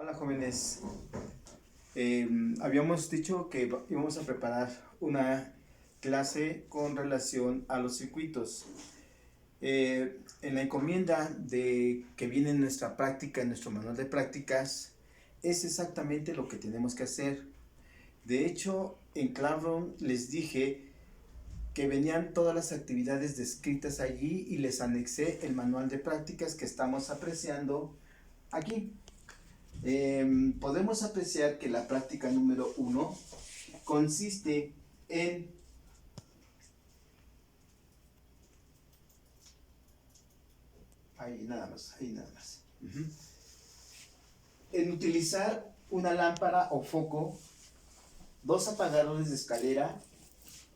Hola jóvenes, habíamos dicho que íbamos a preparar una clase con relación a los circuitos. En la encomienda que viene en nuestra práctica, en nuestro manual de prácticas, es exactamente lo que tenemos que hacer. De hecho, en Classroom les dije que venían todas las actividades descritas allí y les anexé el manual de prácticas que estamos apreciando aquí. Podemos apreciar que la práctica número 1 consiste en ahí nada más. En utilizar una lámpara o foco, dos apagadores de escalera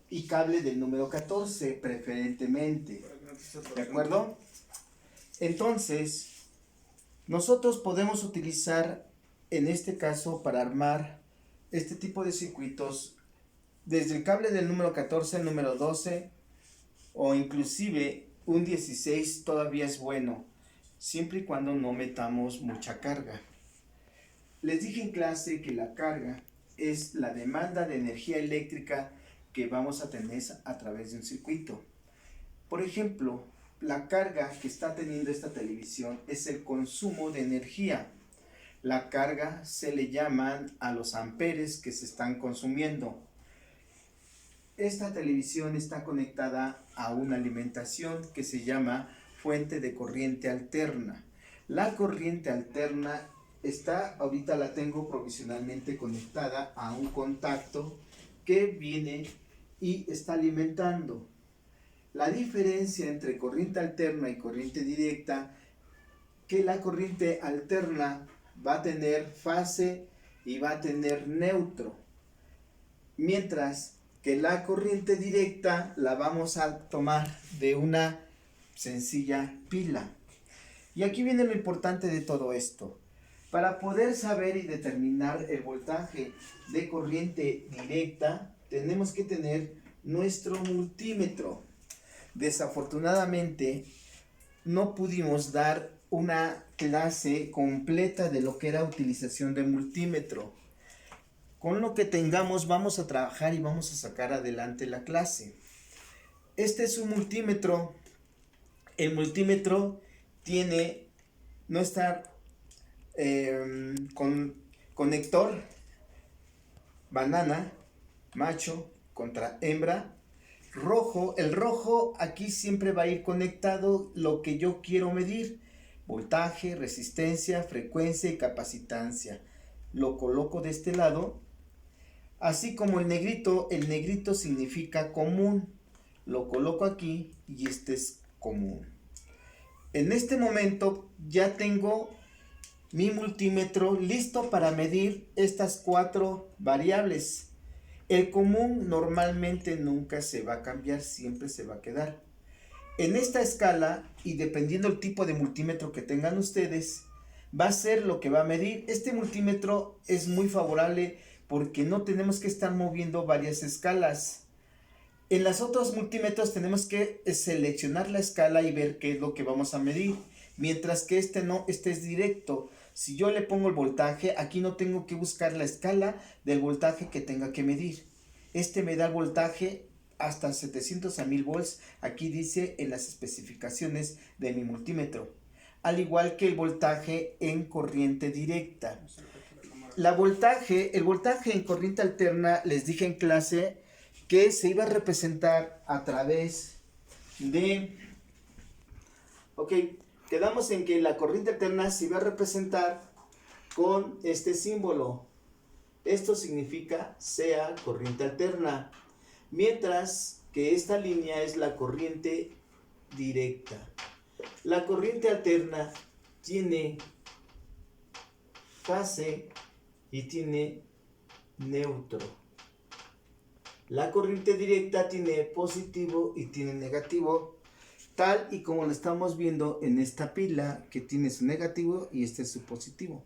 y cable del número 14 preferentemente. ¿De acuerdo? Entonces, nosotros podemos utilizar en este caso para armar este tipo de circuitos desde el cable del número 14 al número 12 o inclusive un 16 todavía es bueno, siempre y cuando no metamos mucha carga. Les dije en clase que la carga es la demanda de energía eléctrica que vamos a tener a través de un circuito. Por ejemplo, la carga que está teniendo esta televisión es el consumo de energía. La carga se le llaman a los amperes que se están consumiendo. Esta televisión está conectada a una alimentación que se llama fuente de corriente alterna. La corriente alterna ahorita la tengo provisionalmente conectada a un contacto que viene y está alimentando. La diferencia entre corriente alterna y corriente directa, que la corriente alterna va a tener fase y va a tener neutro, mientras que la corriente directa la vamos a tomar de una sencilla pila. Y aquí viene lo importante de todo esto. Para poder saber y determinar el voltaje de corriente directa, tenemos que tener nuestro multímetro. Desafortunadamente, no pudimos dar una clase completa de lo que era utilización de multímetro. Con lo que tengamos vamos a trabajar y vamos a sacar adelante la clase. Este es un multímetro. El multímetro tiene nuestra conector banana, macho contra hembra, rojo. El rojo aquí siempre va a ir conectado lo que yo quiero medir: voltaje, resistencia, frecuencia y capacitancia. Lo coloco de este lado. Así como el negrito significa común. Lo coloco aquí y este es común. En este momento ya tengo mi multímetro listo para medir estas 4 variables. El común normalmente nunca se va a cambiar, siempre se va a quedar. En esta escala, y dependiendo del tipo de multímetro que tengan ustedes, va a ser lo que va a medir. Este multímetro es muy favorable porque no tenemos que estar moviendo varias escalas. En los otros multímetros tenemos que seleccionar la escala y ver qué es lo que vamos a medir, mientras que este no, este es directo. Si yo le pongo el voltaje, aquí no tengo que buscar la escala del voltaje que tenga que medir. Este me da el voltaje hasta 700 a 1000 volts, aquí dice en las especificaciones de mi multímetro. Al igual que el voltaje en corriente directa. El voltaje en corriente alterna, les dije en clase que se iba a representar a través de... Ok, quedamos en que la corriente alterna se iba a representar con este símbolo. Esto significa sea corriente alterna, mientras que esta línea es la corriente directa. La corriente alterna tiene fase y tiene neutro. La corriente directa tiene positivo y tiene negativo, tal y como lo estamos viendo en esta pila, que tiene su negativo y este es su positivo.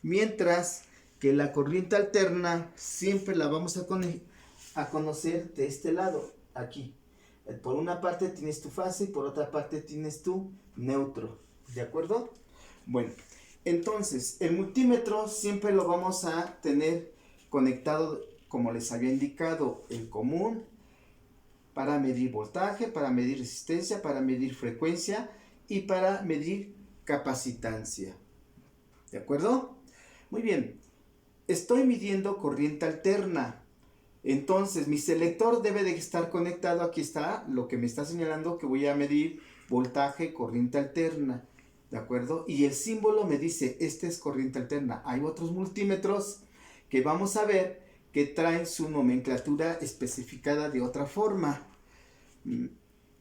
Mientras que la corriente alterna siempre la vamos a conocer de este lado, aquí. Por una parte tienes tu fase y por otra parte tienes tu neutro. ¿De acuerdo? Bueno, Entonces, el multímetro siempre lo vamos a tener conectado, como les había indicado, en común, para medir voltaje, para medir resistencia, para medir frecuencia y para medir capacitancia. ¿De acuerdo? Muy bien. Estoy midiendo corriente alterna. Entonces, mi selector debe de estar conectado. Aquí está lo que me está señalando que voy a medir voltaje, corriente alterna. ¿De acuerdo? Y el símbolo me dice, este es corriente alterna. Hay otros multímetros que vamos a ver que traen su nomenclatura especificada de otra forma.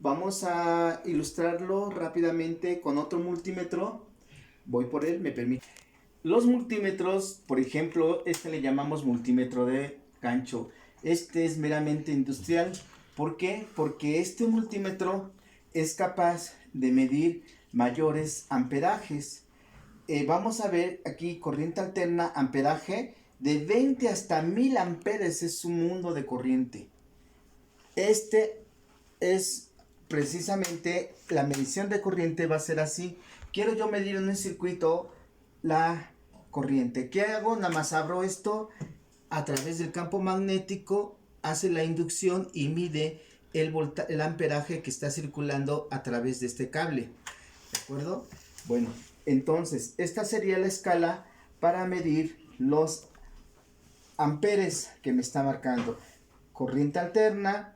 Vamos a ilustrarlo rápidamente con otro multímetro. Voy por él, me permite. Los multímetros, por ejemplo, este le llamamos multímetro de gancho. Este es meramente industrial. ¿Por qué? Porque este multímetro es capaz de medir mayores amperajes. Vamos a ver aquí corriente alterna, amperaje de 20 hasta 1000 amperes es un mundo de corriente. Este es precisamente la medición de corriente, va a ser así. Quiero yo medir en un circuito la corriente. ¿Qué hago? Nada más abro esto a través del campo magnético, hace la inducción y mide el amperaje que está circulando a través de este cable. ¿De acuerdo? Bueno, entonces esta sería la escala para medir los amperes que me está marcando. Corriente alterna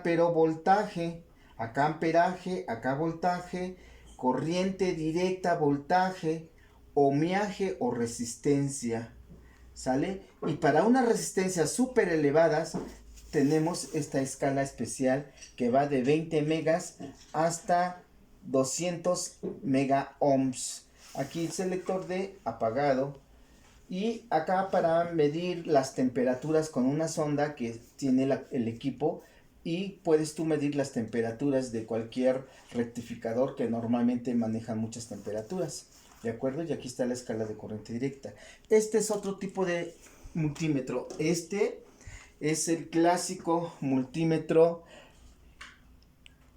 pero voltaje, acá amperaje, acá voltaje, corriente directa, voltaje, ohmiaje o resistencia, ¿sale? Y para unas resistencias súper elevadas tenemos esta escala especial que va de 20 megas hasta 200 mega ohms. Aquí el selector de apagado. Y acá para medir las temperaturas con una sonda que tiene el equipo, y puedes tú medir las temperaturas de cualquier rectificador que normalmente manejan muchas temperaturas. ¿De acuerdo? Y aquí está la escala de corriente directa. Este es otro tipo de multímetro. Este es el clásico multímetro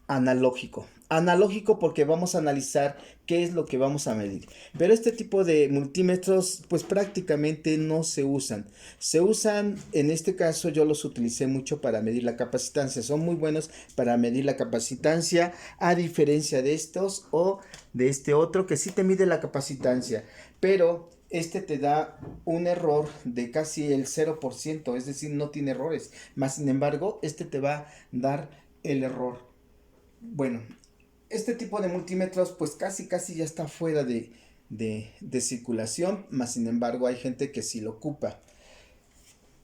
analógico. Analógico porque vamos a analizar qué es lo que vamos a medir. Pero este tipo de multímetros pues prácticamente no se usan. Se usan, en este caso yo los utilicé mucho para medir la capacitancia. Son muy buenos para medir la capacitancia, a diferencia de estos o de este otro que sí te mide la capacitancia. Pero este te da un error de casi el 0%, es decir, no tiene errores. Más sin embargo, este te va a dar el error. Bueno, este tipo de multímetros pues casi ya está fuera de circulación, más sin embargo hay gente que sí lo ocupa.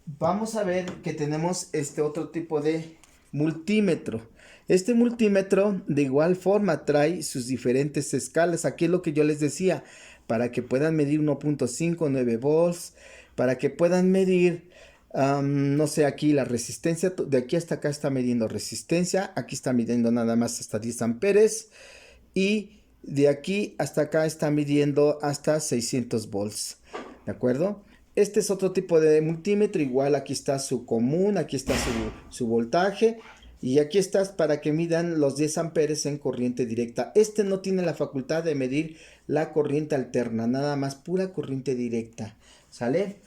Vamos a ver que tenemos este otro tipo de multímetro. Este multímetro de igual forma trae sus diferentes escalas. Aquí es lo que yo les decía, para que puedan medir 1.5, 9 volts, para que puedan medir no sé, aquí la resistencia, de aquí hasta acá está midiendo resistencia, aquí está midiendo nada más hasta 10 amperes y de aquí hasta acá está midiendo hasta 600 volts, ¿de acuerdo? Este es otro tipo de multímetro, igual aquí está su común, aquí está su voltaje y aquí está para que midan los 10 amperes en corriente directa. Este no tiene la facultad de medir la corriente alterna, nada más pura corriente directa, ¿sale?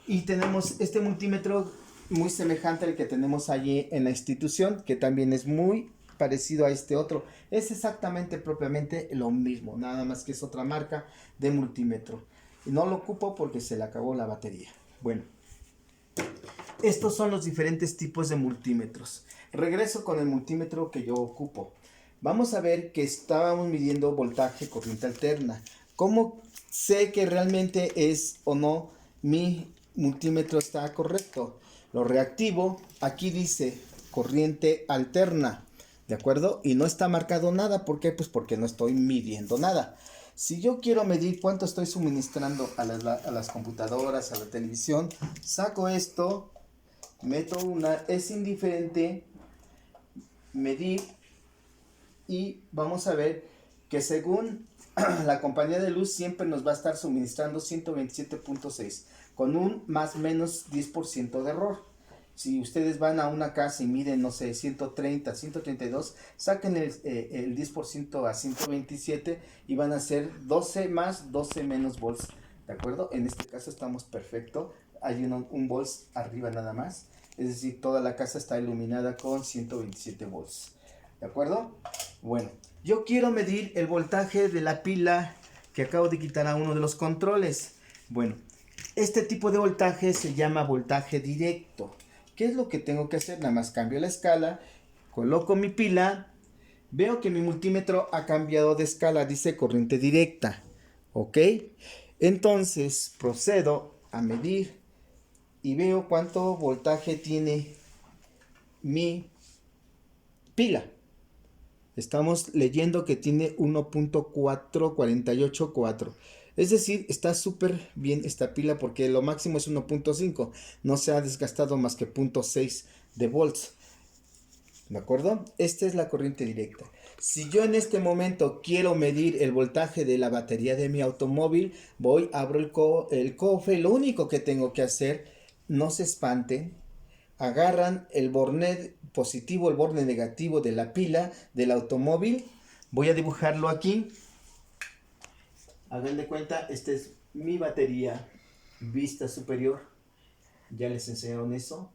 Y tenemos este multímetro muy semejante al que tenemos allí en la institución, que también es muy parecido a este otro. Es exactamente propiamente lo mismo, nada más que es otra marca de multímetro. Y no lo ocupo porque se le acabó la batería. Bueno, estos son los diferentes tipos de multímetros. Regreso con el multímetro que yo ocupo. Vamos a ver que estábamos midiendo voltaje, corriente alterna. ¿Cómo sé que realmente es o no mi multímetro está correcto? Lo reactivo, aquí dice corriente alterna, ¿de acuerdo? Y no está marcado nada, ¿por qué? Pues porque no estoy midiendo nada. Si yo quiero medir cuánto estoy suministrando a las computadoras, a la televisión, saco esto, meto es indiferente, medir, y vamos a ver que según la compañía de luz siempre nos va a estar suministrando 127.6 con un más o menos 10% de error. Si ustedes van a una casa y miden, no sé, 130, 132, saquen el 10% a 127 y van a ser 12 más, 12 menos volts, ¿de acuerdo? En este caso estamos perfecto, hay un volts arriba nada más, es decir, toda la casa está iluminada con 127 volts, ¿de acuerdo? Bueno, yo quiero medir el voltaje de la pila que acabo de quitar a uno de los controles. Bueno, este tipo de voltaje se llama voltaje directo. ¿Qué es lo que tengo que hacer? Nada más cambio la escala, coloco mi pila, veo que mi multímetro ha cambiado de escala, dice corriente directa, ¿ok? Entonces procedo a medir y veo cuánto voltaje tiene mi pila. Estamos leyendo que tiene 1.4484. Es decir, está súper bien esta pila porque lo máximo es 1.5. No se ha desgastado más que 0.6 de volts. ¿De acuerdo? Esta es la corriente directa. Si yo en este momento quiero medir el voltaje de la batería de mi automóvil, voy, abro el cofre. Lo único que tengo que hacer, no se espanten, agarran el borne positivo, el borne negativo de la pila del automóvil. Voy a dibujarlo aquí. Hagan de cuenta, esta es mi batería vista superior. Ya les enseñaron eso.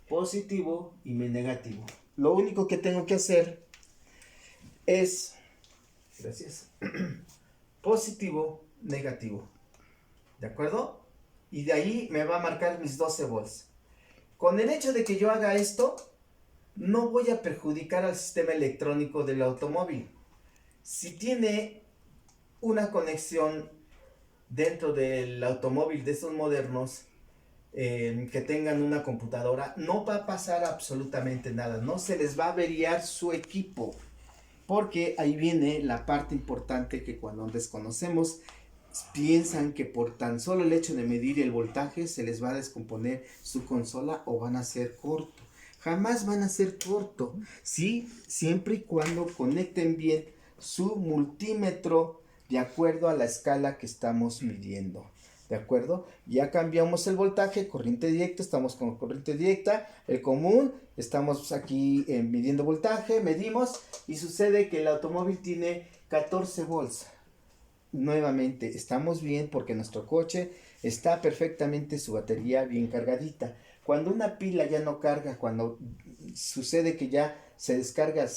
Positivo y mi negativo. Lo único que tengo que hacer es, gracias, positivo, negativo. ¿De acuerdo? Y de ahí me va a marcar mis 12 volts. Con el hecho de que yo haga esto, no voy a perjudicar al sistema electrónico del automóvil. Si tiene una conexión dentro del automóvil de estos modernos, que tengan una computadora, no va a pasar absolutamente nada, no se les va a averiar su equipo, porque ahí viene la parte importante que cuando desconocemos, piensan que por tan solo el hecho de medir el voltaje se les va a descomponer su consola o van a ser corto. Jamás van a ser corto, ¿sí? Siempre y cuando conecten bien su multímetro de acuerdo a la escala que estamos midiendo. ¿De acuerdo? Ya cambiamos el voltaje, corriente directa, estamos con corriente directa, el común, estamos aquí midiendo voltaje, medimos y sucede que el automóvil tiene 14 volts. Nuevamente, estamos bien porque nuestro coche está perfectamente su batería bien cargadita. Cuando una pila ya no carga, cuando sucede que ya se descarga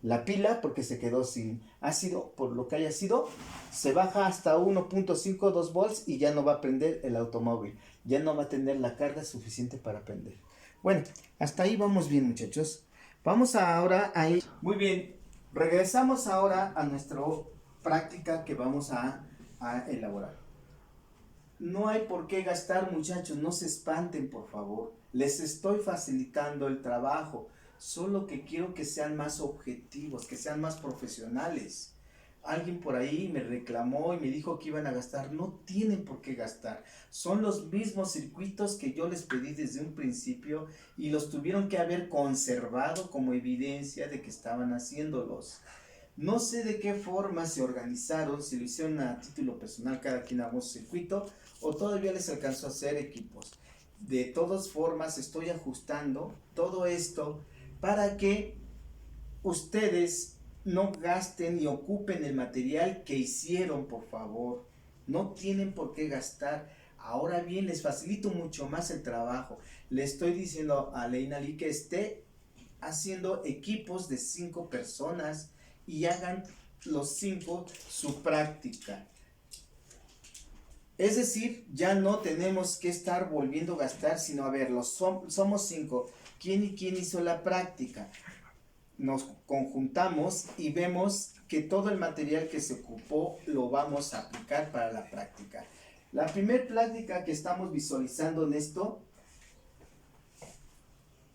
la pila porque se quedó sin ácido, por lo que haya sido, se baja hasta 1.5, 2 volts y ya no va a prender el automóvil. Ya no va a tener la carga suficiente para prender. Bueno, hasta ahí vamos bien, muchachos. Vamos ahora a ir. Muy bien, regresamos ahora a nuestra práctica que vamos a elaborar. No hay por qué gastar, muchachos, no se espanten, por favor. Les estoy facilitando el trabajo, solo que quiero que sean más objetivos, que sean más profesionales. Alguien por ahí me reclamó y me dijo que iban a gastar. No tienen por qué gastar. Son los mismos circuitos que yo les pedí desde un principio y los tuvieron que haber conservado como evidencia de que estaban haciéndolos. No sé de qué forma se organizaron, si lo hicieron a título personal, cada quien armó su circuito, o todavía les alcanzó a hacer equipos. De todas formas, estoy ajustando todo esto para que ustedes no gasten y ocupen el material que hicieron, por favor. No tienen por qué gastar. Ahora bien, les facilito mucho más el trabajo. Le estoy diciendo a Leina Lee que esté haciendo equipos de 5 personas y hagan los 5 su práctica. Es decir, ya no tenemos que estar volviendo a gastar, sino a ver, somos 5. ¿Quién y quién hizo la práctica? Nos conjuntamos y vemos que todo el material que se ocupó lo vamos a aplicar para la práctica. La primera práctica que estamos visualizando en esto,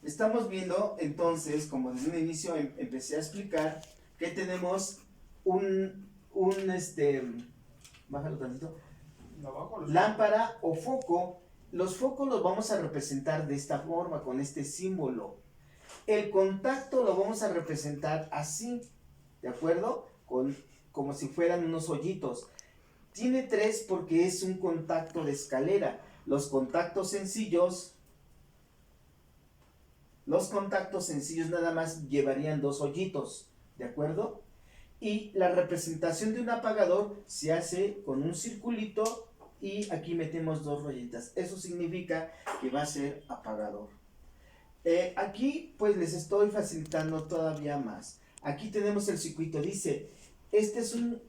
estamos viendo entonces, como desde un inicio empecé a explicar, que tenemos bájalo tantito, lámpara o foco. Los focos los vamos a representar de esta forma, con este símbolo. El contacto lo vamos a representar así, ¿de acuerdo? Como si fueran unos hoyitos. Tiene 3 porque es un contacto de escalera. Los contactos sencillos Los contactos sencillos nada más llevarían 2 hoyitos, ¿de acuerdo? Y la representación de un apagador se hace con un circulito y aquí metemos 2 rayitas. Eso significa que va a ser apagador. Aquí pues les estoy facilitando todavía más. Aquí tenemos el circuito. Dice, este es un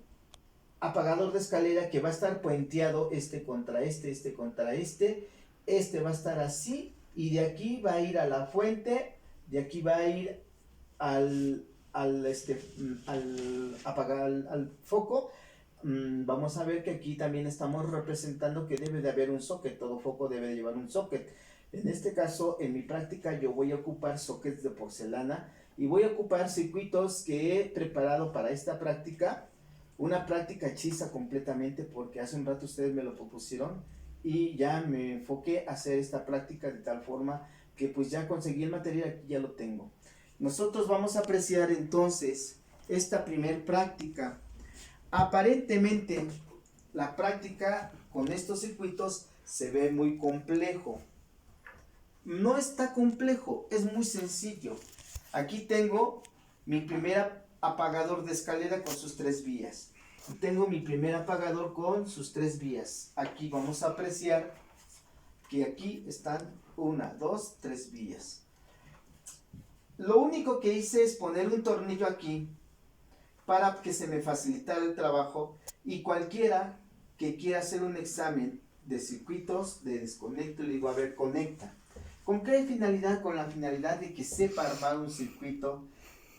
apagador de escalera que va a estar puenteado este contra este contra este. Este va a estar así y de aquí va a ir a la fuente, de aquí va a ir al foco. Vamos a ver que aquí también estamos representando que debe de haber un socket. Todo foco debe de llevar un socket. En este caso, en mi práctica, yo voy a ocupar sockets de porcelana y voy a ocupar circuitos que he preparado para esta práctica. Una práctica hechiza completamente porque hace un rato ustedes me lo propusieron y ya me enfoqué a hacer esta práctica de tal forma que pues ya conseguí el material, aquí ya lo tengo. Nosotros vamos a apreciar entonces esta primer práctica. Aparentemente la práctica con estos circuitos se ve muy complejo. No está complejo, es muy sencillo. Aquí tengo mi primer apagador de escalera con sus 3 vías. Tengo mi primer apagador con sus 3 vías. Aquí vamos a apreciar que aquí están 1, 2, 3 vías. Lo único que hice es poner un tornillo aquí para que se me facilitara el trabajo y cualquiera que quiera hacer un examen de circuitos de desconecto, le digo, a ver, conecta. ¿Con qué finalidad? Con la finalidad de que sepa armar un circuito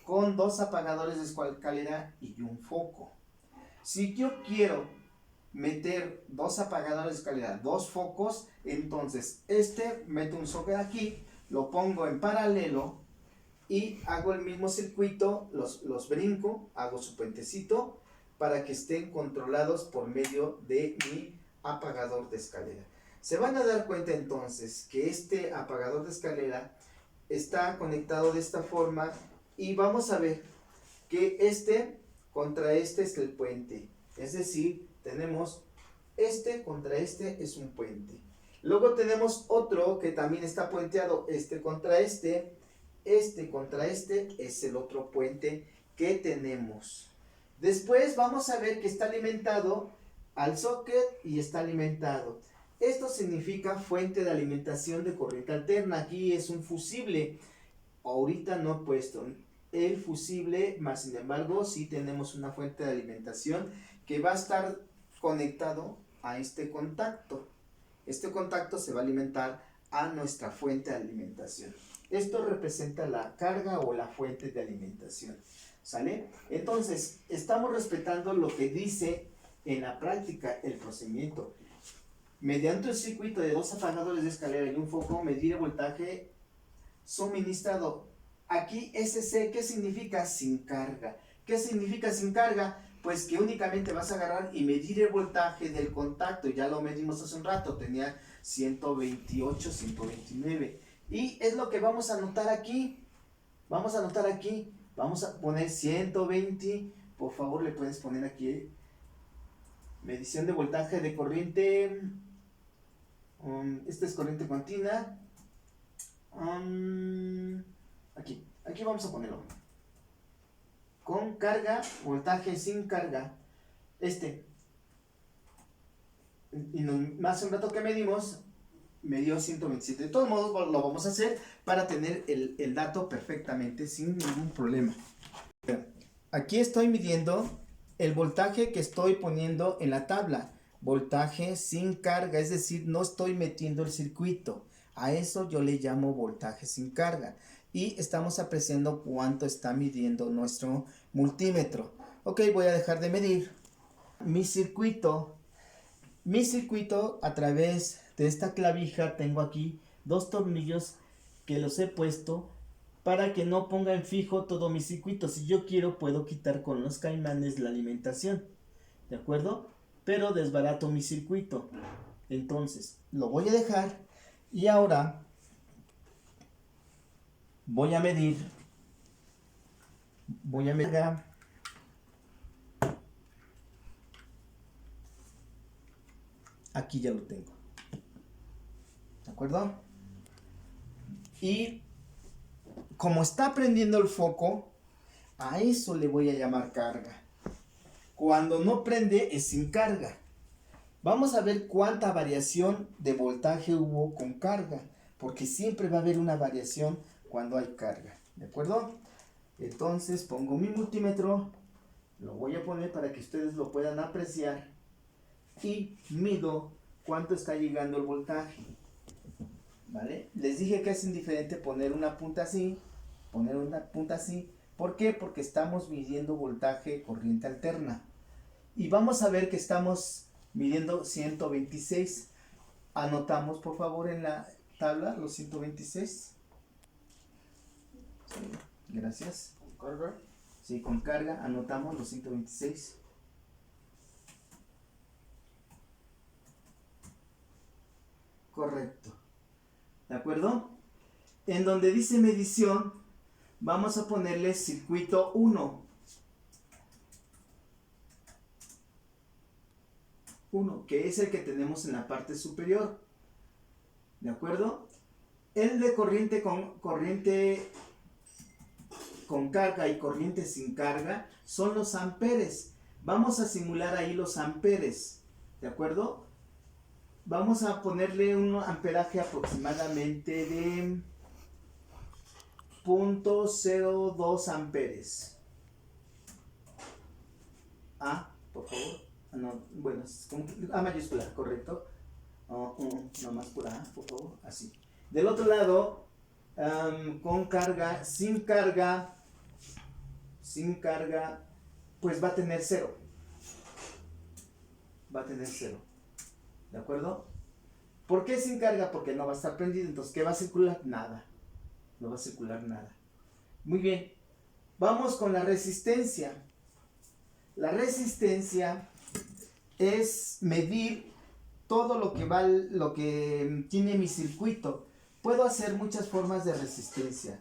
con 2 apagadores de escalera y un foco. Si yo quiero meter 2 apagadores de escalera, 2 focos, entonces meto un socket aquí, lo pongo en paralelo y hago el mismo circuito, los brinco, hago su puentecito para que estén controlados por medio de mi apagador de escalera. Se van a dar cuenta entonces que este apagador de escalera está conectado de esta forma y vamos a ver que contra este es el puente. Es decir, tenemos contra este es un puente. Luego tenemos otro que también está puenteado, contra este contra este es el otro puente que tenemos. Después vamos a ver que está alimentado al socket y está alimentado. Esto significa fuente de alimentación de corriente alterna. Aquí es un fusible. Ahorita no he puesto el fusible, más sin embargo sí tenemos una fuente de alimentación que va a estar conectado a este contacto. Este contacto se va a alimentar a nuestra fuente de alimentación. Esto representa la carga o la fuente de alimentación. ¿Sale? Entonces, estamos respetando lo que dice en la práctica el procedimiento. Mediante un circuito de 2 apagadores de escalera y un foco, medir el voltaje suministrado. Aquí SC, ¿qué significa? Sin carga. ¿Qué significa sin carga? Pues que únicamente vas a agarrar y medir el voltaje del contacto. Ya lo medimos hace un rato, tenía 128, 129. Y es lo que vamos a anotar aquí. Vamos a anotar aquí. Vamos a poner 120. Por favor, le puedes poner aquí. Medición de voltaje de corriente. Esta es corriente continua. Aquí vamos a ponerlo. Con carga, voltaje sin carga. Y hace un rato que medimos, me dio 127. De todos modos, lo vamos a hacer para tener el dato perfectamente sin ningún problema. Aquí estoy midiendo el voltaje que estoy poniendo en la tabla. Voltaje sin carga, es decir, no estoy metiendo el circuito. A eso yo le llamo voltaje sin carga. Y estamos apreciando cuánto está midiendo nuestro multímetro. Ok, voy a dejar de medir. Mi circuito a través de esta clavija tengo aquí 2 tornillos que los he puesto para que no ponga en fijo todo mi circuito. Si yo quiero, puedo quitar con los caimanes la alimentación, ¿de acuerdo? Pero desbarato mi circuito. Entonces, lo voy a dejar y ahora voy a medir. Aquí ya lo tengo, ¿de acuerdo? Y como está prendiendo el foco, a eso le voy a llamar carga. Cuando no prende es sin carga. Vamos a ver cuánta variación de voltaje hubo con carga, porque siempre va a haber una variación cuando hay carga, ¿de acuerdo? Entonces pongo mi multímetro, lo voy a poner para que ustedes lo puedan apreciar y mido cuánto está llegando el voltaje, ¿vale? Les dije que es indiferente poner una punta así, poner una punta así. ¿Por qué? Porque estamos midiendo voltaje corriente alterna. Y vamos a ver que estamos midiendo 126. Anotamos por favor en la tabla los 126. Sí, gracias. ¿Con carga? Sí, con carga anotamos los 126. Correcto. ¿De acuerdo? En donde dice medición, vamos a ponerle circuito 1. 1, que es el que tenemos en la parte superior. ¿De acuerdo? El de corriente con carga y corriente sin carga son los amperes. Vamos a simular ahí los amperes. ¿De acuerdo? Vamos a ponerle un amperaje aproximadamente de 0.02 amperes. A, por favor. No, bueno, es como A mayúscula, correcto. No más por A, por favor, así. Del otro lado, con carga, sin carga, pues va a tener 0. Va a tener 0. ¿De acuerdo? ¿Por qué sin carga? Porque no va a estar prendido. Entonces, ¿qué va a circular? Nada. No va a circular nada. Muy bien. Vamos con la resistencia. La resistencia es medir todo lo que tiene mi circuito. Puedo hacer muchas formas de resistencia.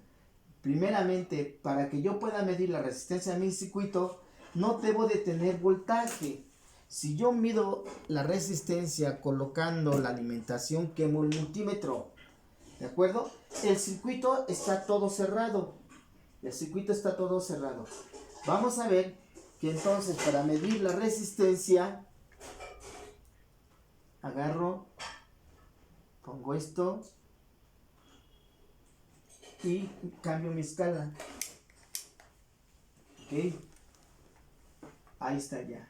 Primeramente, para que yo pueda medir la resistencia de mi circuito, no debo de tener voltaje. Si yo mido la resistencia colocando la alimentación, quemo el multímetro. ¿De acuerdo? El circuito está todo cerrado. El circuito está todo cerrado. Vamos a ver que entonces para medir la resistencia, agarro, pongo esto y cambio mi escala. Ok. Ahí está ya.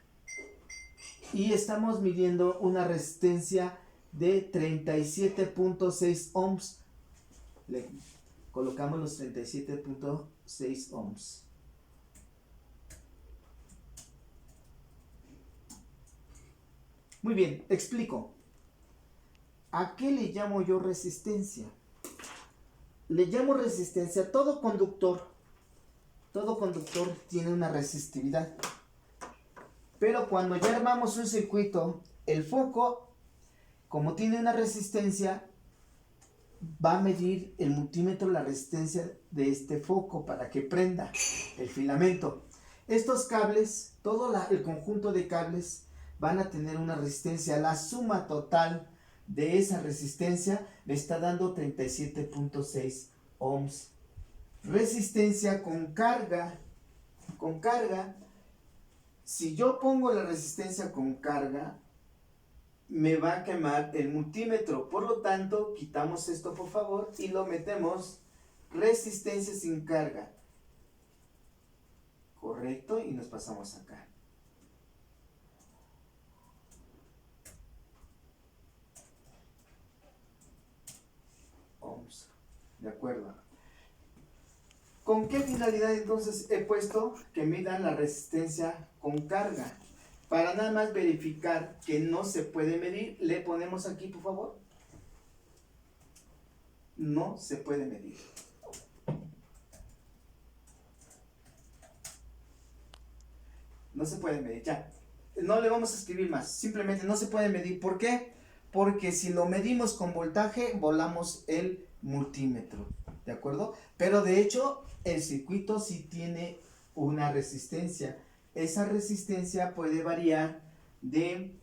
Y estamos midiendo una resistencia de 37.6 ohms. Le colocamos los 37.6 ohms. Muy bien, explico. ¿A qué le llamo yo resistencia? Le llamo resistencia. Todo conductor tiene una resistividad. Pero cuando ya armamos un circuito, el foco, como tiene una resistencia, va a medir el multímetro la resistencia de este foco para que prenda el filamento. Estos cables, el conjunto de cables van a tener una resistencia. La suma total de esa resistencia me está dando 37.6 ohms. Resistencia con carga. Si yo pongo la resistencia con carga, me va a quemar el multímetro. Por lo tanto, quitamos esto por favor y lo metemos resistencia sin carga. Correcto, y nos pasamos acá. Ohms. De acuerdo. ¿Con qué finalidad entonces he puesto que midan la resistencia con carga? Para nada más verificar que no se puede medir, le ponemos aquí por favor. No se puede medir. No se puede medir, ya. No le vamos a escribir más, simplemente no se puede medir. ¿Por qué? Porque si lo medimos con voltaje, volamos el multímetro. ¿De acuerdo? Pero de hecho, el circuito sí tiene una resistencia. Esa resistencia puede variar de,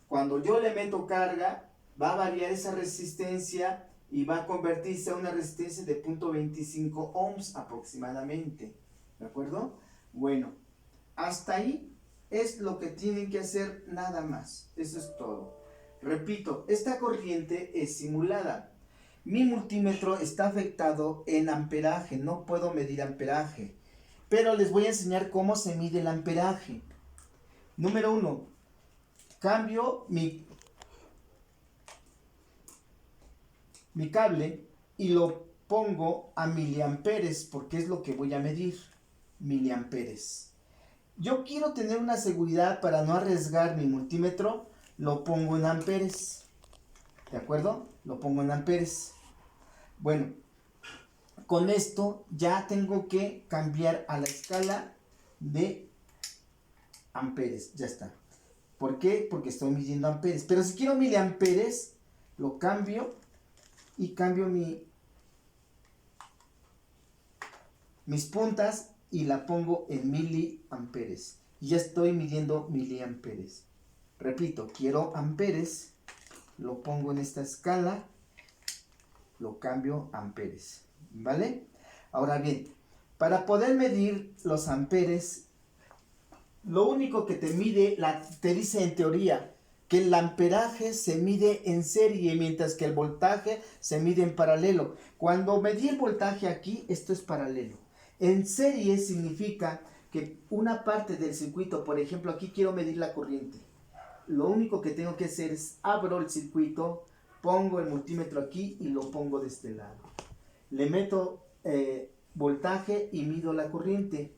cuando yo le meto carga, va a variar esa resistencia y va a convertirse a una resistencia de 0.25 ohms aproximadamente. ¿De acuerdo? Bueno, hasta ahí es lo que tienen que hacer nada más. Eso es todo. Repito, esta corriente es simulada. Mi multímetro está afectado en amperaje, no puedo medir amperaje. Pero les voy a enseñar cómo se mide el amperaje. Número 1. Cambio mi cable y lo pongo a miliamperes porque es lo que voy a medir. Miliamperes. Yo quiero tener una seguridad para no arriesgar mi multímetro, lo pongo en amperes. ¿De acuerdo? Lo pongo en amperes. Bueno, con esto ya tengo que cambiar a la escala de amperes. Ya está. ¿Por qué? Porque estoy midiendo amperes. Pero si quiero miliamperes, lo cambio y cambio mis puntas y la pongo en miliamperes. Y ya estoy midiendo miliamperes. Repito, quiero amperes, lo pongo en esta escala, lo cambio a amperes. ¿Vale? Ahora bien, para poder medir los amperes, lo único que te mide, te dice en teoría, que el amperaje se mide en serie, mientras que el voltaje se mide en paralelo. Cuando medí el voltaje aquí, esto es paralelo. En serie significa que una parte del circuito, por ejemplo, aquí quiero medir la corriente. Lo único que tengo que hacer es abro el circuito, pongo el multímetro aquí y lo pongo de este lado. Le meto voltaje y mido la corriente,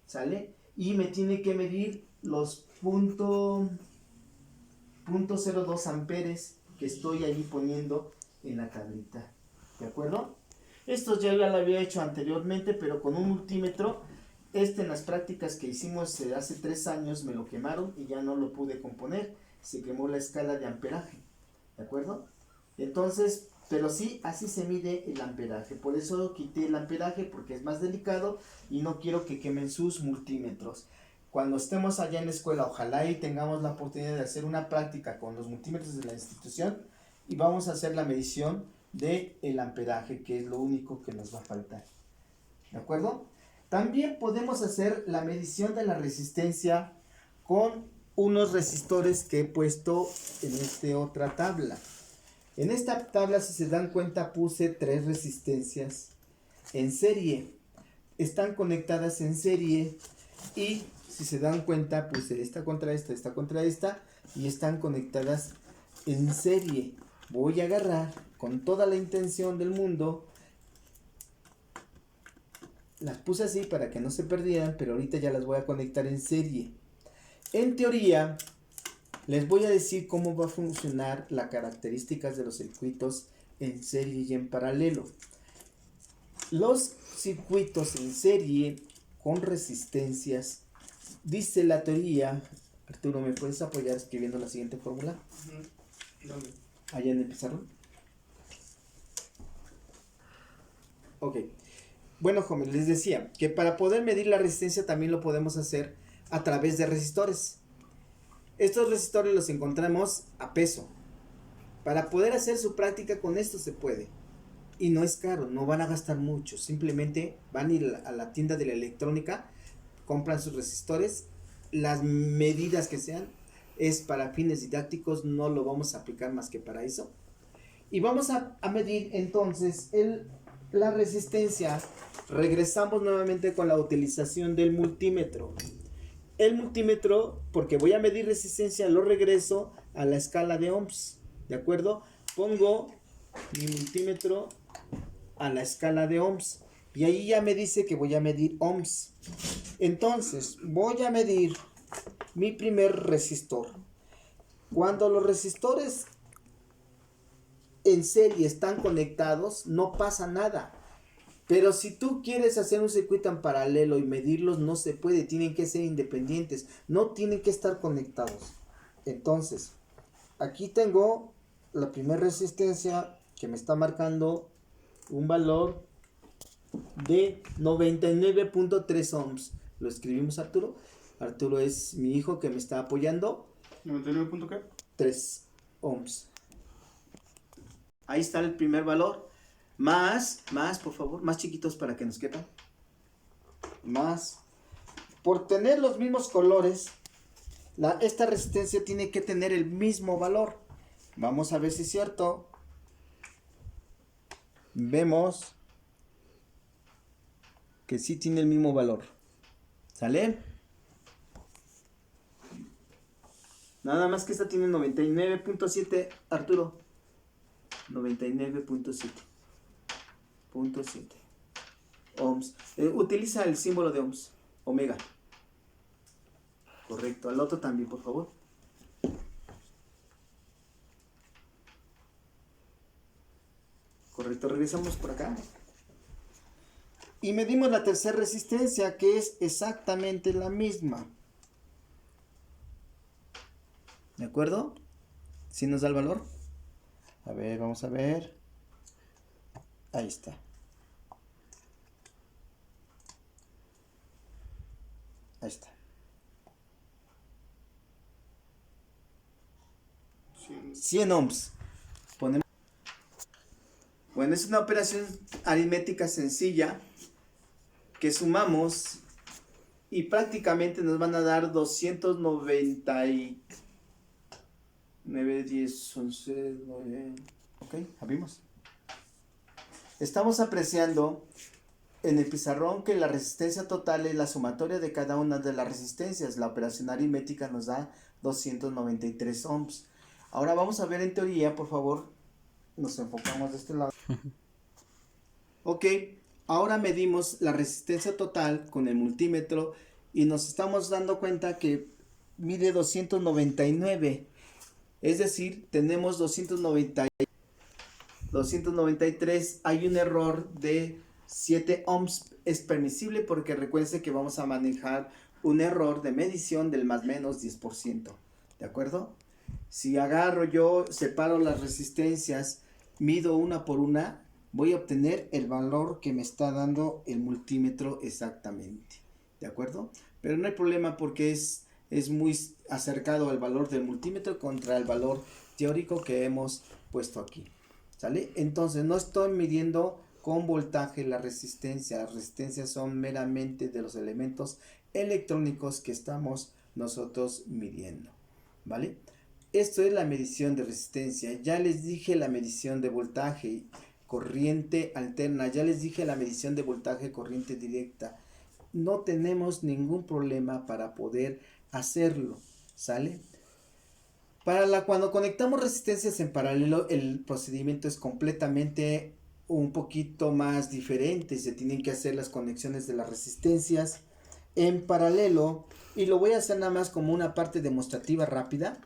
¿sale? Y me tiene que medir los 0.02 amperes que estoy ahí poniendo en la tablita. ¿De acuerdo? Esto ya lo había hecho anteriormente, pero con un multímetro. En las prácticas que hicimos hace 3 años me lo quemaron y ya no lo pude componer. Se quemó la escala de amperaje. ¿De acuerdo? Entonces, pero sí, así se mide el amperaje. Por eso quité el amperaje, porque es más delicado y no quiero que quemen sus multímetros. Cuando estemos allá en la escuela, ojalá y tengamos la oportunidad de hacer una práctica con los multímetros de la institución y vamos a hacer la medición del amperaje, que es lo único que nos va a faltar. ¿De acuerdo? También podemos hacer la medición de la resistencia con unos resistores que he puesto en esta otra tabla. En esta tabla, si se dan cuenta, puse 3 resistencias en serie. Están conectadas en serie y si se dan cuenta, puse esta contra esta y están conectadas en serie. Voy a agarrar con toda la intención del mundo. Las puse así para que no se perdieran, pero ahorita ya las voy a conectar en serie. En teoría, les voy a decir cómo va a funcionar las características de los circuitos en serie y en paralelo. Los circuitos en serie con resistencias, dice la teoría. Arturo, ¿me puedes apoyar escribiendo la siguiente fórmula? ¿Dónde? Allá en el pizarrón. Ok. Bueno, jóvenes, les decía que para poder medir la resistencia también lo podemos hacer a través de resistores. Estos resistores los encontramos a peso. Para poder hacer su práctica con esto se puede. Y no es caro, no van a gastar mucho. Simplemente van a ir a la tienda de la electrónica, compran sus resistores, las medidas que sean, es para fines didácticos, no lo vamos a aplicar más que para eso. Y vamos a medir entonces la resistencia. Regresamos nuevamente con la utilización del multímetro. El multímetro, porque voy a medir resistencia, lo regreso a la escala de ohms. ¿De acuerdo? Pongo mi multímetro a la escala de ohms. Y ahí ya me dice que voy a medir ohms. Entonces, voy a medir mi primer resistor. Cuando los resistores en serie están conectados, no pasa nada. Pero si tú quieres hacer un circuito en paralelo y medirlos, no se puede. Tienen que ser independientes. No tienen que estar conectados. Entonces, aquí tengo la primera resistencia que me está marcando un valor de 99.3 ohms. ¿Lo escribimos, Arturo? Arturo es mi hijo que me está apoyando. ¿99 punto qué? 3 ohms. Ahí está el primer valor. Más, por favor, más chiquitos para que nos quepan. Más. Por tener los mismos colores, esta resistencia tiene que tener el mismo valor. Vamos a ver si es cierto. Vemos que sí tiene el mismo valor. ¿Sale? Nada más que esta tiene 99.7, Arturo. 99.7 ohms. Utiliza el símbolo de ohms, omega. Correcto, al otro también, por favor. Correcto, regresamos por acá. Y medimos la tercera resistencia, que es exactamente la misma. ¿De acuerdo? ¿Sí nos da el valor? A ver, vamos a ver. Ahí está. Ahí está. 100 ohms. Ponemos. Bueno, es una operación aritmética sencilla que sumamos y prácticamente nos van a dar 299, 10, 11, 9. Ok, abrimos. Estamos apreciando en el pizarrón que la resistencia total es la sumatoria de cada una de las resistencias. La operación aritmética nos da 293 ohms. Ahora vamos a ver en teoría, por favor. Nos enfocamos de este lado. Ok, ahora medimos la resistencia total con el multímetro y nos estamos dando cuenta que mide 299. Es decir, tenemos 293. Hay un error de 7 ohms. Es permisible porque recuerden que vamos a manejar un error de medición del más menos 10%. ¿De acuerdo? Si agarro yo, separo las resistencias, mido una por una, voy a obtener el valor que me está dando el multímetro exactamente. ¿De acuerdo? Pero no hay problema porque es muy acercado al valor del multímetro contra el valor teórico que hemos puesto aquí. ¿Sale? Entonces no estoy midiendo con voltaje la resistencia. Las resistencias son meramente de los elementos electrónicos que estamos nosotros midiendo. ¿Vale? Esto es la medición de resistencia. Ya les dije la medición de voltaje, corriente alterna. Ya les dije la medición de voltaje, corriente directa. No tenemos ningún problema para poder hacerlo. ¿Sale? Cuando conectamos resistencias en paralelo, el procedimiento es completamente un poquito más diferente. Se tienen que hacer las conexiones de las resistencias en paralelo. Y lo voy a hacer nada más como una parte demostrativa rápida.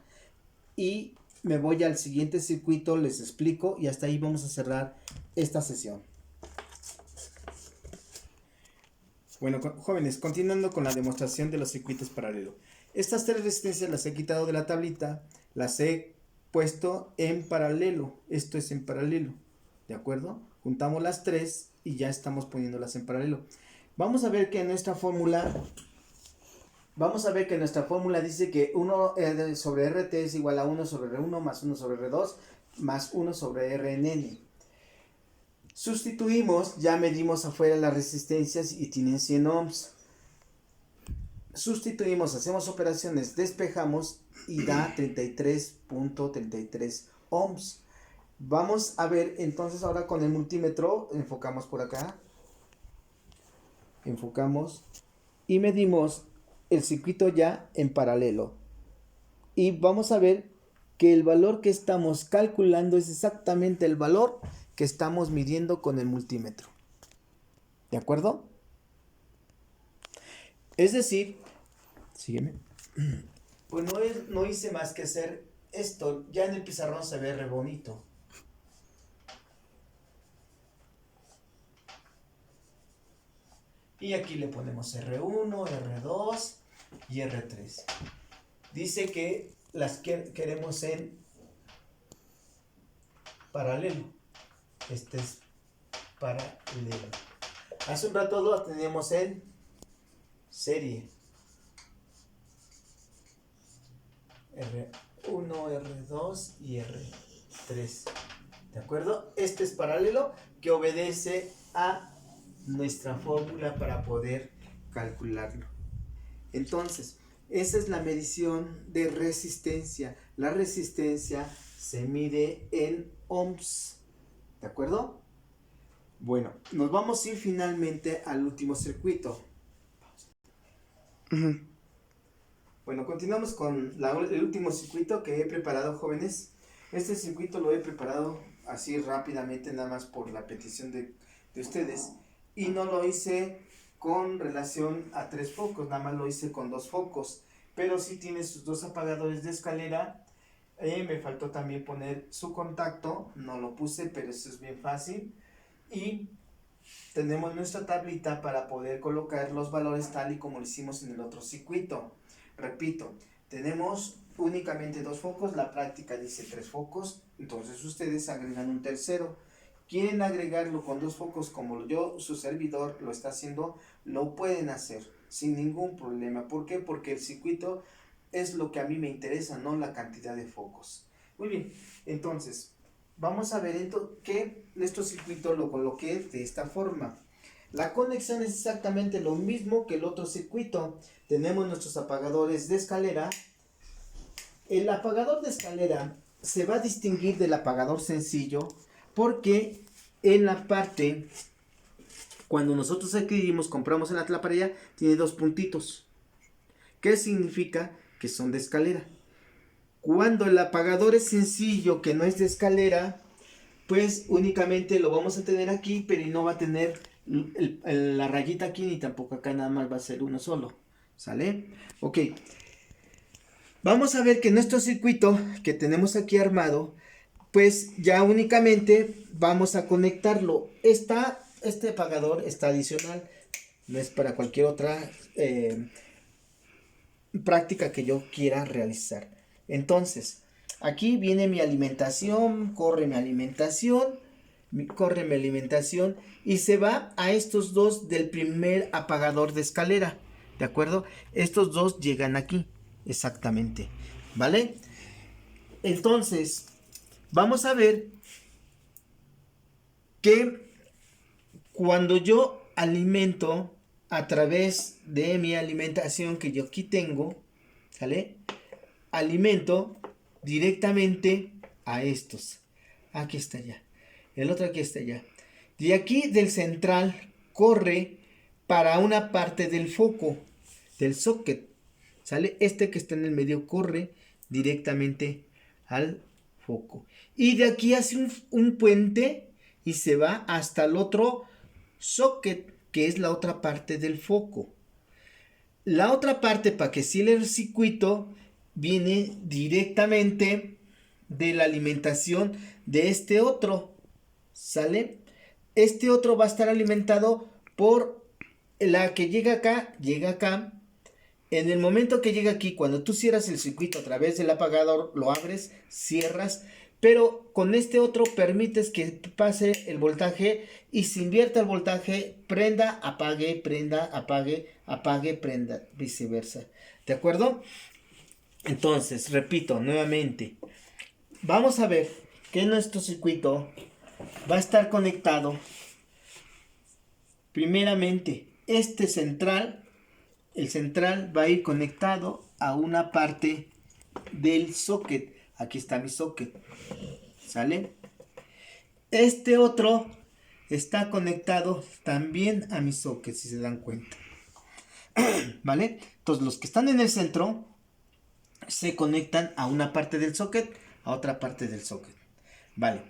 Y me voy al siguiente circuito, les explico y hasta ahí vamos a cerrar esta sesión. Bueno, jóvenes, continuando con la demostración de los circuitos paralelos. Estas tres resistencias las he quitado de la tablita, las he puesto en paralelo. Esto es en paralelo, ¿de acuerdo? Juntamos las tres y ya estamos poniéndolas en paralelo. Vamos a ver que nuestra fórmula dice que 1 sobre RT es igual a 1 sobre R1 más 1 sobre R2 más 1 sobre RNN. Sustituimos, ya medimos afuera las resistencias y tienen 100 ohms. Sustituimos, hacemos operaciones, despejamos y da 33.33 ohms. Vamos a ver entonces ahora con el multímetro, enfocamos por acá. Enfocamos y medimos el circuito ya en paralelo. Y vamos a ver que el valor que estamos calculando es exactamente el valor que estamos midiendo con el multímetro. ¿De acuerdo? Es decir, sígueme. Pues no hice más que hacer esto. Ya en el pizarrón se ve re bonito. Y aquí le ponemos R1, R2 y R3. Dice que las queremos en paralelo. Este es paralelo. Hace un rato lo teníamos en serie. R1, R2 y R3. ¿De acuerdo? Este es paralelo que obedece a nuestra fórmula para poder calcularlo. Entonces, esa es la medición de resistencia. La resistencia se mide en ohms. ¿De acuerdo? Bueno, nos vamos a ir finalmente al último circuito. Bueno, continuamos con el último circuito que he preparado, jóvenes. Este circuito lo he preparado así rápidamente, nada más por la petición de ustedes. Y no lo hice con relación a 3 focos, nada más lo hice con 2 focos. Pero sí tiene sus 2 apagadores de escalera. Me faltó también poner su contacto, no lo puse, pero eso es bien fácil. Y tenemos nuestra tablita para poder colocar los valores tal y como lo hicimos en el otro circuito. Repito, tenemos únicamente 2 focos, la práctica dice 3 focos, entonces ustedes agregan un tercero. Quieren agregarlo con 2 focos como yo, su servidor, lo está haciendo, lo pueden hacer sin ningún problema. ¿Por qué? Porque el circuito es lo que a mí me interesa, no la cantidad de focos. Muy bien, entonces vamos a ver que nuestro circuito lo coloqué de esta forma. La conexión es exactamente lo mismo que el otro circuito. Tenemos nuestros apagadores de escalera. El apagador de escalera se va a distinguir del apagador sencillo porque en la parte, cuando nosotros adquirimos, compramos en la tlaparilla, tiene 2 puntitos. ¿Qué significa? Que son de escalera. Cuando el apagador es sencillo, que no es de escalera, pues únicamente lo vamos a tener aquí, pero no va a tener la rayita aquí, ni tampoco acá, nada más va a ser uno solo. ¿Sale? Ok. Vamos a ver que nuestro circuito que tenemos aquí armado, pues ya únicamente vamos a conectarlo. Este apagador está adicional, no es para cualquier otra práctica que yo quiera realizar. Entonces, aquí viene mi alimentación, corre mi alimentación y se va a estos 2 del primer apagador de escalera. ¿De acuerdo? Estos 2 llegan aquí, exactamente. ¿Vale? Entonces, vamos a ver que cuando yo alimento a través de mi alimentación que yo aquí tengo, ¿sale? Alimento directamente a estos. Aquí está ya. El otro aquí está ya. De aquí del central corre para una parte del foco, del socket. ¿Sale? Este que está en el medio corre directamente al foco. Y de aquí hace un puente y se va hasta el otro socket, que es la otra parte del foco. La otra parte, para que siga el circuito, viene directamente de la alimentación de este otro. ¿Sale? Este otro va a estar alimentado por la que llega acá, llega acá. En el momento que llega aquí, cuando tú cierras el circuito a través del apagador, lo abres, cierras, pero con este otro permites que pase el voltaje y se invierta el voltaje, prenda, apague, prenda, viceversa. ¿De acuerdo? Entonces, repito nuevamente, vamos a ver que nuestro circuito va a estar conectado primeramente este central. El central va a ir conectado a una parte del socket. Aquí está mi socket. ¿Sale? Este otro está conectado también a mi socket, si se dan cuenta. ¿Vale? Entonces los que están en el centro se conectan a una parte del socket, a otra parte del socket. Vale.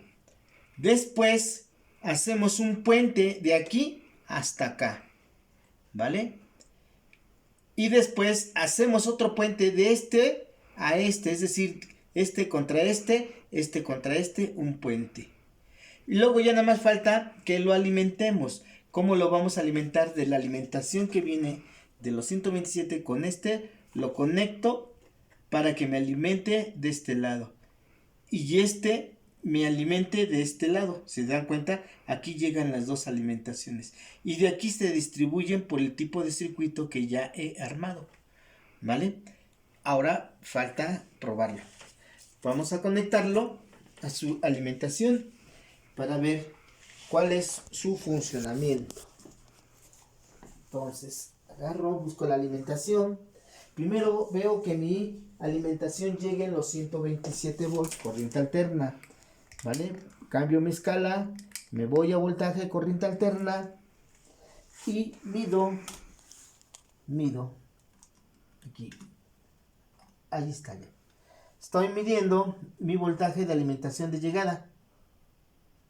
Después hacemos un puente de aquí hasta acá. ¿Vale? Y después hacemos otro puente de este a este, es decir, este contra este contra este, un puente. Y luego ya nada más falta que lo alimentemos. ¿Cómo lo vamos a alimentar? De la alimentación que viene de los 127 con este, lo conecto para que me alimente de este lado. Y este me alimente de este lado. ¿Se dan cuenta? Aquí llegan las 2 alimentaciones. Y de aquí se distribuyen por el tipo de circuito que ya he armado. ¿Vale? Ahora falta probarlo. Vamos a conectarlo a su alimentación. para ver cuál es su funcionamiento. Entonces, agarro, busco la alimentación. Primero veo que mi alimentación llegue en los 127 volts, corriente alterna. ¿Vale? Cambio mi escala, me voy a voltaje, corriente alterna y mido aquí. Ahí está ya. Estoy midiendo mi voltaje de alimentación de llegada.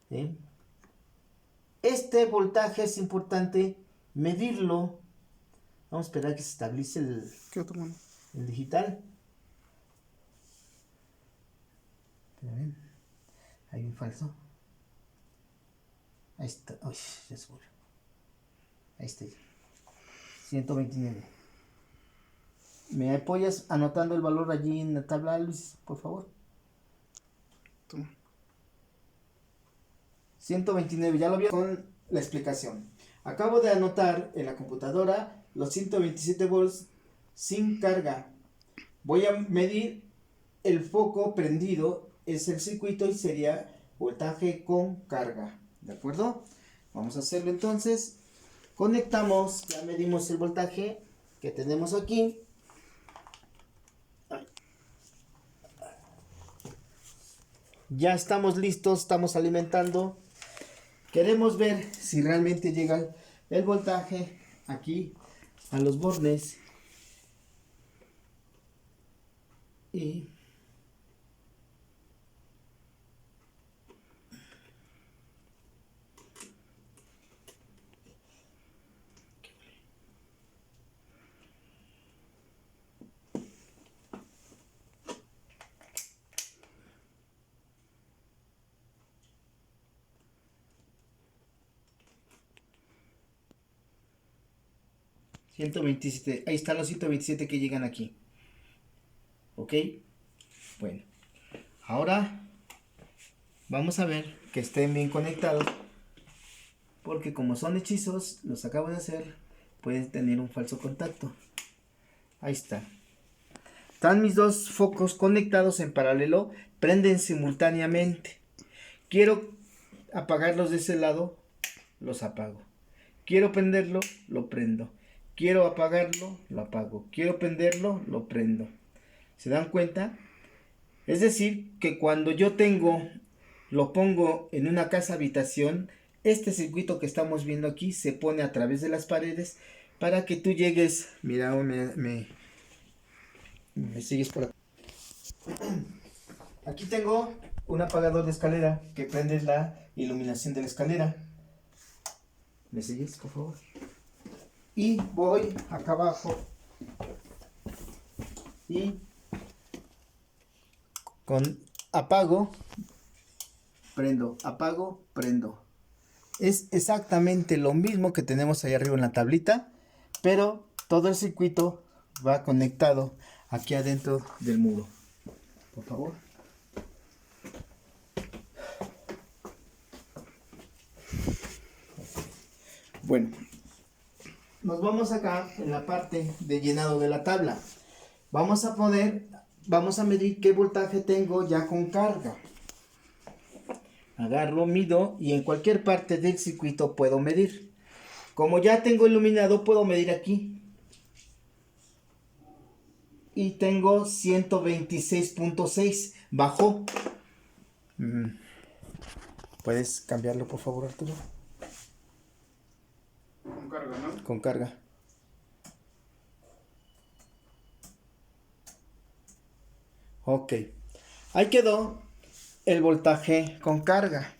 ¿Sí? Este voltaje es importante medirlo. Vamos a esperar que se estabilice el digital. Hay un falso. Ahí está. Uy, ya se murió. Ahí está. 129. ¿Me apoyas anotando el valor allí en la tabla, Luis, por favor? Toma. 129, ya lo vio con la explicación. Acabo de anotar en la computadora los 127 volts sin carga. Voy a medir el foco prendido, es el circuito y sería voltaje con carga. ¿De acuerdo? Vamos a hacerlo entonces. Conectamos, ya medimos el voltaje que tenemos aquí. Ya estamos listos, estamos alimentando. Queremos ver si realmente llega el voltaje aquí a los bornes. Y ...127... ahí están los 127 que llegan aquí. ¿Ok? Bueno. Ahora vamos a ver que estén bien conectados. Porque como son hechizos, los acabo de hacer, pueden tener un falso contacto. Ahí está. Están mis dos focos conectados en paralelo. Prenden simultáneamente. Quiero apagarlos de ese lado, los apago. Quiero prenderlo, lo prendo. Quiero apagarlo, lo apago. Quiero prenderlo, lo prendo. ¿Se dan cuenta? Es decir, que cuando yo lo pongo en una casa habitación, este circuito que estamos viendo aquí se pone a través de las paredes para que tú llegues. Mira, me sigues por aquí. Aquí tengo un apagador de escalera que prende la iluminación de la escalera. ¿Me sigues, por favor? Y voy acá abajo y con apago, prendo, apago, prendo. Es exactamente lo mismo que tenemos ahí arriba en la tablita, pero todo el circuito va conectado aquí adentro del muro. Por favor. Bueno, nos vamos acá en la parte de llenado de la tabla. Vamos a medir qué voltaje tengo ya con carga. Agarro, mido y en cualquier parte del circuito puedo medir. Como ya tengo iluminado, puedo medir aquí. Y tengo 126.6. Bajó. ¿Puedes cambiarlo, por favor, Arturo? Con carga, ¿no? Con carga. Ok. Ahí quedó el voltaje con carga.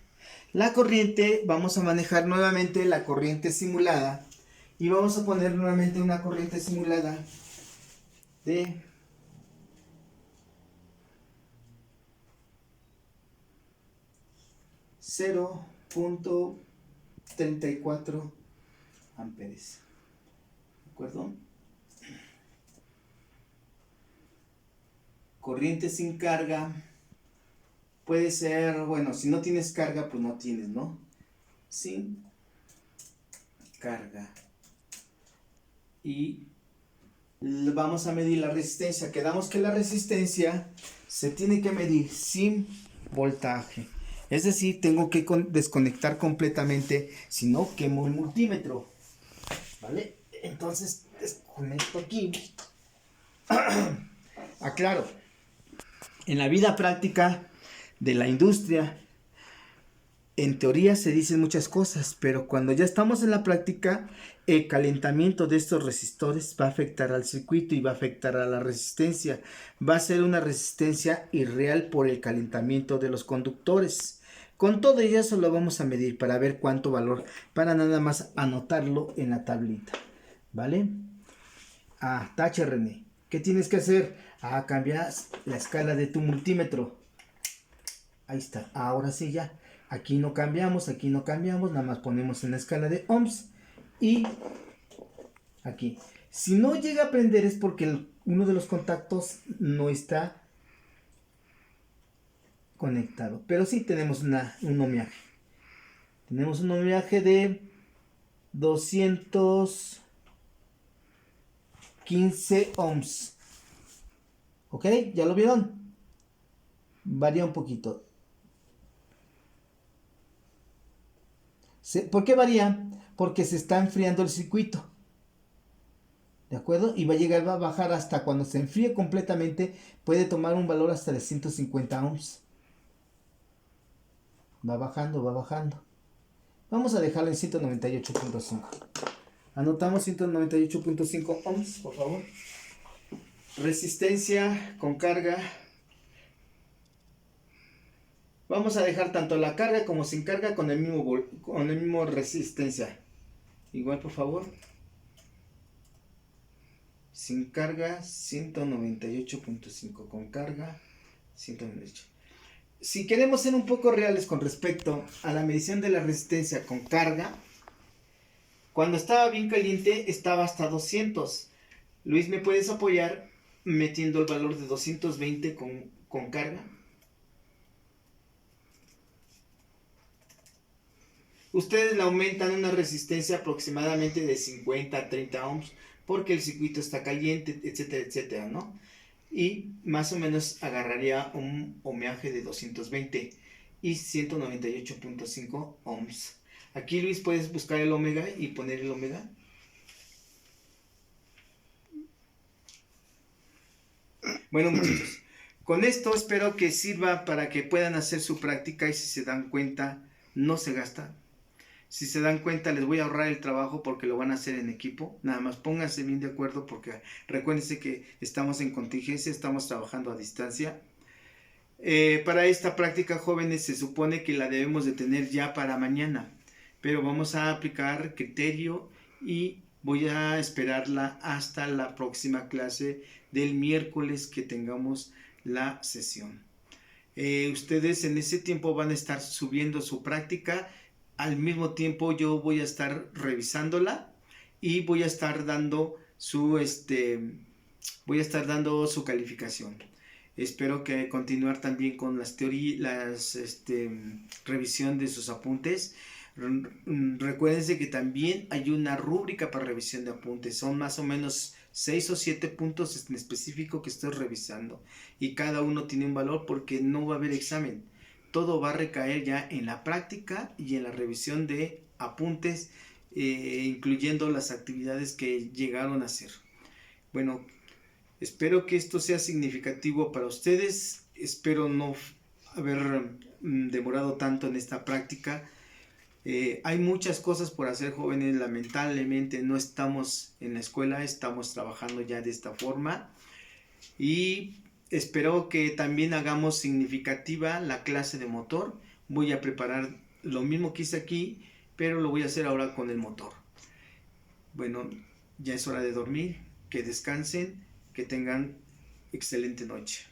La corriente, vamos a manejar nuevamente la corriente simulada. Y vamos a poner nuevamente una corriente simulada de 0.34 amperes. ¿De acuerdo? Corriente sin carga. Puede ser, bueno, si no tienes carga, pues no tienes, ¿no? Sin carga. Y vamos a medir la resistencia. Quedamos que la resistencia se tiene que medir sin voltaje. Es decir, tengo que desconectar completamente, si no quemo el multímetro. ¿Vale? Entonces desconecto aquí. Aclaro, en la vida práctica de la industria, en teoría se dicen muchas cosas, pero cuando ya estamos en la práctica, el calentamiento de estos resistores va a afectar al circuito y va a afectar a la resistencia. Va a ser una resistencia irreal por el calentamiento de los conductores. Con todo eso lo vamos a medir para ver cuánto valor, para nada más anotarlo en la tablita. ¿Vale? Tache, René. ¿Qué tienes que hacer? Cambiar la escala de tu multímetro. Ahí está. Ahora sí ya. Aquí no cambiamos, nada más ponemos en la escala de ohms y aquí. Si no llega a prender es porque uno de los contactos no está conectado. Pero sí tenemos un ohmiaje. Tenemos un ohmiaje de 215 ohms. ¿Ok? ¿Ya lo vieron? Varía un poquito. ¿Por qué varía? Porque se está enfriando el circuito. ¿De acuerdo? Y va a bajar hasta cuando se enfríe completamente. Puede tomar un valor hasta de 150 ohms. Va bajando, va bajando. Vamos a dejarlo en 198.5. Anotamos 198.5 ohms, por favor. Resistencia con carga. Vamos a dejar tanto la carga como sin carga con el mismo resistencia. Igual, por favor. Sin carga 198.5, con carga 198. Si queremos ser un poco reales con respecto a la medición de la resistencia con carga, cuando estaba bien caliente estaba hasta 200. Luis, ¿me puedes apoyar metiendo el valor de 220 con carga? Ustedes le aumentan una resistencia aproximadamente de 50 a 30 ohms porque el circuito está caliente, etcétera, etcétera, ¿no? Y más o menos agarraría un ohmiaje de 220 y 198.5 ohms. Aquí, Luis, puedes buscar el omega y poner el omega. Bueno, muchachos, con esto espero que sirva para que puedan hacer su práctica y si se dan cuenta, no se gasta. Si se dan cuenta, les voy a ahorrar el trabajo porque lo van a hacer en equipo. Nada más pónganse bien de acuerdo porque recuérdense que estamos en contingencia, estamos trabajando a distancia. Para esta práctica, jóvenes, se supone que la debemos de tener ya para mañana. Pero vamos a aplicar criterio y voy a esperarla hasta la próxima clase del miércoles que tengamos la sesión. Ustedes en ese tiempo van a estar subiendo su práctica. Al mismo tiempo yo voy a estar revisándola y voy a estar dando su calificación. Espero que continuar también con las teorías, revisión de sus apuntes. Recuérdense que también hay una rúbrica para revisión de apuntes. Son más o menos 6 o 7 puntos en específico que estoy revisando. Y cada uno tiene un valor porque no va a haber examen. Todo va a recaer ya en la práctica y en la revisión de apuntes, incluyendo las actividades que llegaron a hacer. Bueno, espero que esto sea significativo para ustedes. Espero no haber demorado tanto en esta práctica. Hay muchas cosas por hacer, jóvenes. Lamentablemente no estamos en la escuela, estamos trabajando ya de esta forma. Y espero que también hagamos significativa la clase de motor. Voy a preparar lo mismo que hice aquí, pero lo voy a hacer ahora con el motor. Bueno, ya es hora de dormir. Que descansen, que tengan excelente noche.